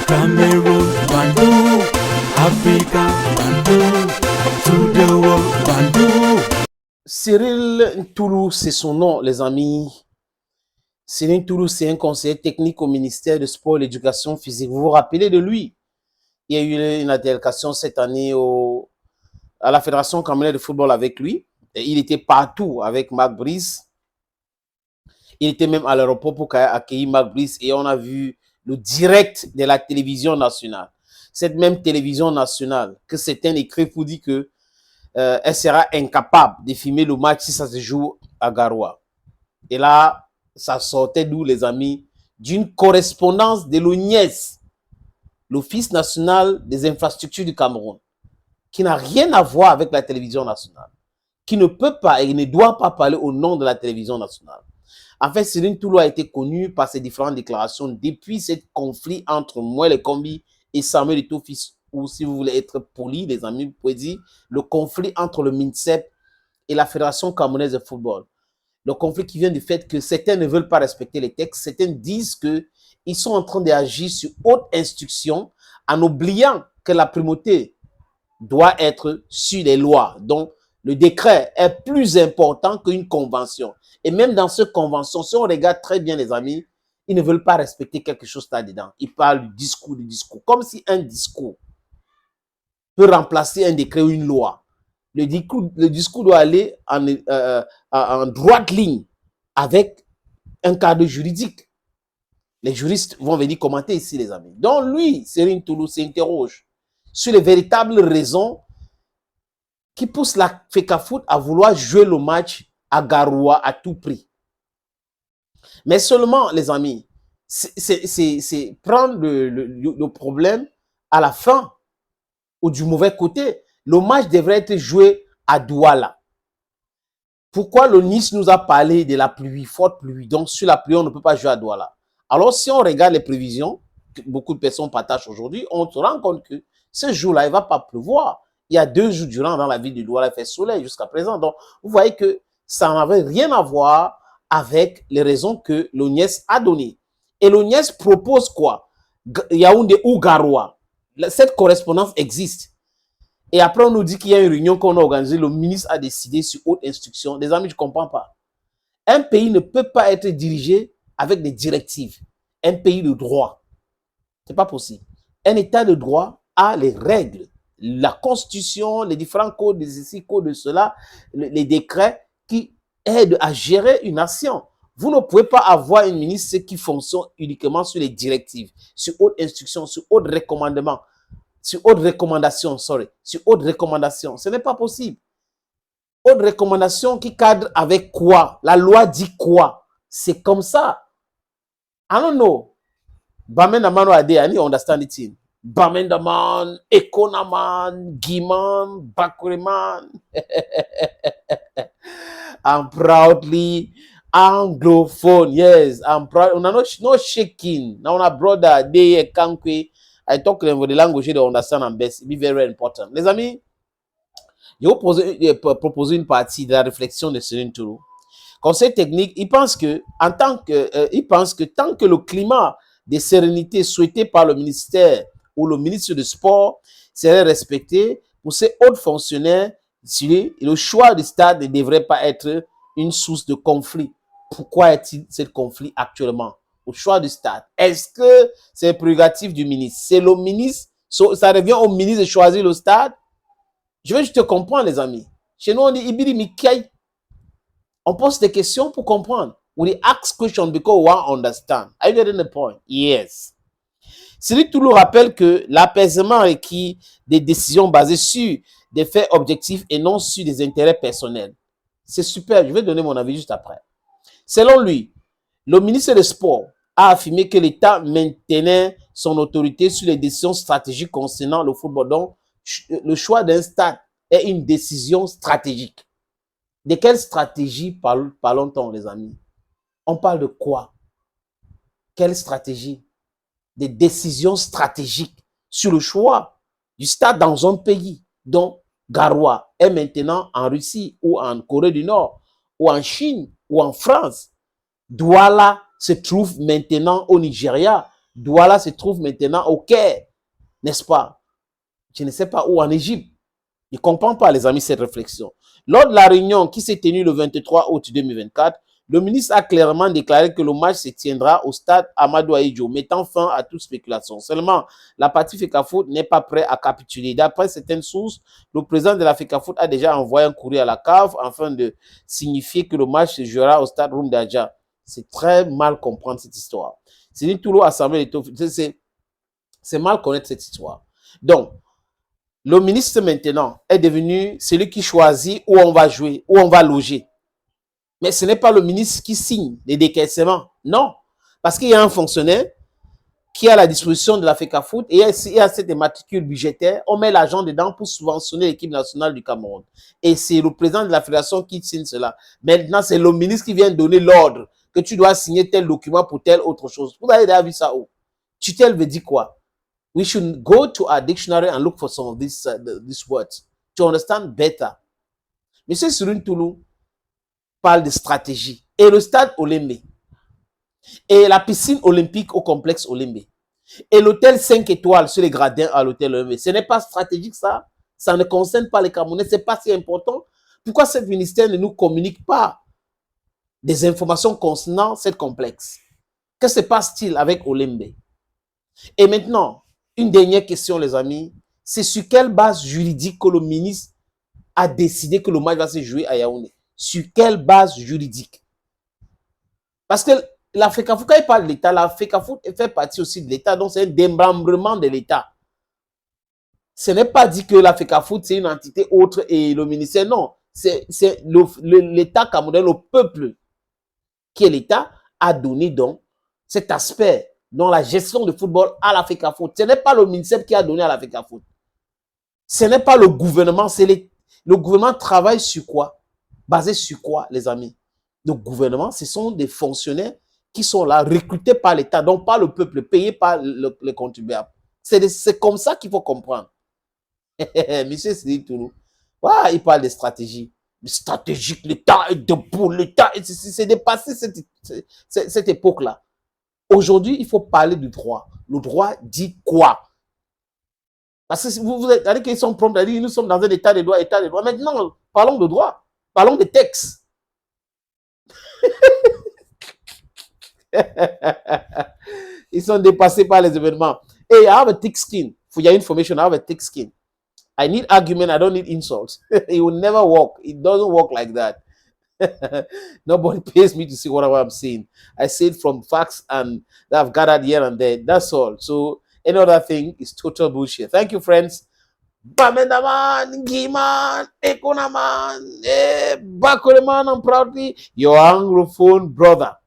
Cameroon, Bandung, Africa, Bandung, to the world, Bandung. Cyril Ntoulou, c'est son nom, les amis. Cyril Ntoulou, c'est un conseiller technique au ministère de Sport et l'Éducation physique. Vous vous rappelez de lui? Il y a eu une altercation cette année à la Fédération camerounaise de football avec lui. Et il était partout avec Marc Brice. Il était même à l'aéroport pour accueillir Marc Brice et on a vu le direct de la télévision nationale. Cette même télévision nationale que certains écrivent pour dire que elle sera incapable de filmer le match si ça se joue à Garoua. Et là, ça sortait d'où, les amis? D'une correspondance de l'ONIES, l'Office national des infrastructures du Cameroun, qui n'a rien à voir avec la télévision nationale, qui ne peut pas et ne doit pas parler au nom de la télévision nationale. En fait, Cyril Ntoulou a été connu par ses différentes déclarations depuis ce conflit entre Moelle Kombi et Samuel Eto'o-Fils, ou si vous voulez être poli, les amis, vous pouvez dire le conflit entre le MINSEP et la Fédération camerounaise de football. Le conflit qui vient du fait que certains ne veulent pas respecter les textes, certains disent qu'ils sont en train d'agir sur haute instruction en oubliant que la primauté doit être sur les lois. Donc, le décret est plus important qu'une convention. Et même dans cette convention, si on regarde très bien, les amis, ils ne veulent pas respecter quelque chose là-dedans. Ils parlent du discours. Comme si un discours peut remplacer un décret ou une loi. Le discours doit aller en droite ligne avec un cadre juridique. Les juristes vont venir commenter ici, les amis. Donc, lui, Cyril Ntoulou, s'interroge sur les véritables raisons qui poussent la FECAFOOT à vouloir jouer le match à Garoua à tout prix. Mais seulement, les amis, c'est prendre le problème à la fin ou du mauvais côté. Le match devrait être joué à Douala. Pourquoi le Nice nous a parlé de la pluie, forte pluie? Donc, sur la pluie, on ne peut pas jouer à Douala. Alors, si on regarde les prévisions, que beaucoup de personnes partagent aujourd'hui, on se rend compte que ce jour-là, il ne va pas pleuvoir. Il y a 2 jours durant dans la ville de Douala, il fait soleil jusqu'à présent. Donc, vous voyez que ça n'avait rien à voir avec les raisons que l'ONIES a données. Et l'ONIES propose quoi? Yaoundé ou Garoua. Cette correspondance existe. Et après, on nous dit qu'il y a une réunion qu'on a organisée, le ministre a décidé sur haute instruction. Les amis, je ne comprends pas. Un pays ne peut pas être dirigé avec des directives. Un pays de droit. Ce n'est pas possible. Un état de droit a les règles, la constitution, les différents codes de ceci, codes de cela, les décrets qui aident à gérer une nation. Vous ne pouvez pas avoir une ministre qui fonctionne uniquement sur les directives, sur haute instruction, sur haute recommandement. Sur haute recommandation, sur haute recommandation. Ce n'est pas possible. Haute recommandation qui cadre avec quoi? La loi dit quoi? C'est comme ça. I don't know. Bamendaman ade, I understand it. Bamendaman, Ekonaman, Giman, Bakuriman. I'm proudly Anglophone. Yes, I'm proud. No shaking. Now, our brother, they can't. I talk the language they understand and best. It be very important. Les amis, je vais proposer une partie de la réflexion de Cyril Ntoulou. Conseil technique, il pense que tant que le climat de sérénité souhaité par le ministère ou le ministre du Sport serait respecté, pour ces hauts fonctionnaires, le choix du stade ne devrait pas être une source de conflit. Pourquoi est-il ce conflit actuellement? Au choix du stade. Est-ce que c'est prérogative du ministre? C'est le ministre, ça revient au ministre de choisir le stade? Je veux juste comprendre, les amis. Chez nous, on dit Ibiri Mikai. On pose des questions pour comprendre. We ask questions because we want to understand. Are you getting the point? Yes. Cyril Ntoulou rappelle que l'apaisement requiert des décisions basées sur des faits objectifs et non sur des intérêts personnels. C'est super. Je vais donner mon avis juste après. Selon lui, le ministre des Sports a affirmé que l'État maintenait son autorité sur les décisions stratégiques concernant le football. Donc, le choix d'un stade est une décision stratégique. De quelle stratégie parlons-nous, les amis? On parle de quoi? Quelle stratégie? Des décisions stratégiques sur le choix du stade dans un pays dont Garoua est maintenant en Russie ou en Corée du Nord ou en Chine ou en France. Douala se trouve maintenant au Nigeria. Douala se trouve maintenant au Caire, n'est-ce pas? Je ne sais pas où en Égypte. Je ne comprends pas, les amis, cette réflexion. Lors de la réunion qui s'est tenue le 23 août 2024, le ministre a clairement déclaré que le match se tiendra au stade Amadou Ahidjo, mettant fin à toute spéculation. Seulement, la partie FECAFOOT n'est pas prête à capituler. D'après certaines sources, le président de la FECAFOOT a déjà envoyé un courrier à la CAF afin de signifier que le match se jouera au stade Rumdaja. C'est très mal comprendre cette histoire. C'est Toulouse Assemblée, c'est mal connaître cette histoire. Donc, le ministre maintenant est devenu celui qui choisit où on va jouer, où on va loger. Mais ce n'est pas le ministre qui signe les décaissements. Non. Parce qu'il y a un fonctionnaire qui a la disposition de la FECAFOOT et il y a cette matricule budgétaire. On met l'argent dedans pour subventionner l'équipe nationale du Cameroun. Et c'est le président de la fédération qui signe cela. Maintenant, c'est le ministre qui vient donner l'ordre que tu dois signer tel document pour telle autre chose. Vous avez déjà vu ça où? Tutelle veut dire quoi? We should go to our dictionary and look for some of these words to understand better. Monsieur Cyril Toulou parle de stratégie. Et le stade Olembe. Et la piscine olympique au complexe Olembe. Et l'hôtel 5 étoiles sur les gradins à l'hôtel Olembe. Ce n'est pas stratégique ça. Ça ne concerne pas les Camerounais. Ce n'est pas si important. Pourquoi ce ministère ne nous communique pas des informations concernant ce complexe? Que se passe-t-il avec Olembe? Et maintenant, une dernière question, les amis. C'est sur quelle base juridique que le ministre a décidé que le match va se jouer à Yaoundé? Sur quelle base juridique? Parce que la FECAFOOT, quand il parle de l'État, la FECAFOOT fait partie aussi de l'État, donc c'est un démembrement de l'État. Ce n'est pas dit que la FECAFOOT, c'est une entité autre et le ministère, non. C'est l'État camerounais, le peuple qui est l'État, a donné donc cet aspect dans la gestion du football à la FECAFOOT. Ce n'est pas le ministère qui a donné à la FECAFOOT. Ce n'est pas le gouvernement, c'est le gouvernement travaille sur quoi? Basé sur quoi, les amis? Le gouvernement, ce sont des fonctionnaires qui sont là, recrutés par l'État, donc par le peuple, payés par les contribuables. C'est comme ça qu'il faut comprendre. Monsieur Sidi Toulou, il parle de stratégie. Stratégique, l'État est debout, l'État, c'est dépassé cette époque-là. Aujourd'hui, il faut parler du droit. Le droit dit quoi? Parce que vous avez dit qu'ils sont prompts à dire nous sommes dans un état de droit, état de droit. Maintenant, parlons de droit. Parlons de textes. Ils sont dépassés par les événements. Hey, I have a thick skin. For your information, I have a thick skin. I need argument, I don't need insults. It will never work. It doesn't work like that. Nobody pays me to see what I'm saying. I say it from facts and that I've gathered here and there. That's all. So any other thing is total bullshit. Thank you, friends. Bamendaman, Giman, Ekonaman, Bakoleman, I'm proudly your Anglophone brother.